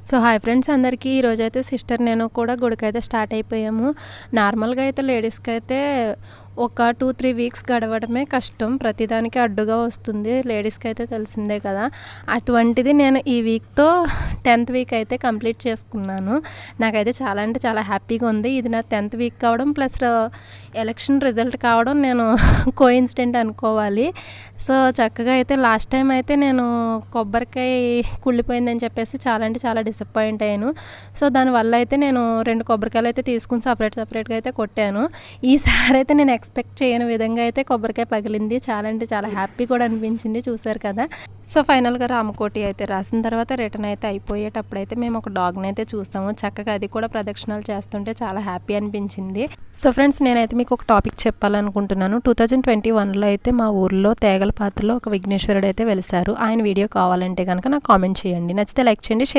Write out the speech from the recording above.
So hi friends అందరికీ ఈరోజైతే sister నేను కూడా గుడికైతే స్టార్ట్ అయిపోయాము. నార్మల్గా అయితే లేడీస్కి అయితే ఒక 2-3 వీక్స్ గడవడమే కష్టం, ప్రతిదానికి అడ్డుగా వస్తుంది. లేడీస్కి అయితే తెలిసిందే కదా. అటువంటిది నేను ఈ వీక్తో 10th వీక్ అయితే కంప్లీట్ చేసుకున్నాను. నాకైతే చాలా అంటే చాలా హ్యాపీగా ఉంది. ఇది నా 10th వీక్ కావడం ప్లస్ ఎలక్షన్ రిజల్ట్ కావడం నేను కోఇన్సిడెంట్ అనుకోవాలి. సో చక్కగా అయితే లాస్ట్ టైం అయితే నేను కొబ్బరికాయ కుళ్ళిపోయిందని చెప్పేసి చాలా అంటే చాలా డిసప్పాయింట్ అయ్యాను. సో దానివల్ల అయితే నేను 2 కొబ్బరికాయలు అయితే తీసుకుని సపరేట్గా అయితే కొట్టాను. ఈసారి అయితే నేను ఎక్స్పెక్ట్ చేయని విధంగా అయితే కొబ్బరికాయ పగిలింది. చాలా అంటే చాలా హ్యాపీ కూడా అనిపించింది, చూసారు కదా. సో ఫైనల్గా రామకోటి అయితే రాసిన తర్వాత రిటర్న్ అయితే అయిపోయేటప్పుడు అయితే మేము ఒక డాగ్ని అయితే చూస్తాము. చక్కగా అది కూడా ప్రదక్షిణాలు చేస్తుంటే చాలా హ్యాపీ అనిపించింది. సో ఫ్రెండ్స్ నేనైతే మీకు ఒక టాపిక్ చెప్పాలనుకుంటున్నాను. 2021లో అయితే మా ఊర్లో తేగలపాత్రలో ఒక విఘ్నేశ్వరుడు అయితే వెలిసారు. ఆయన వీడియో కావాలంటే కనుక నాకు కామెంట్ చేయండి. నచ్చితే లైక్ చేయండి, షేర్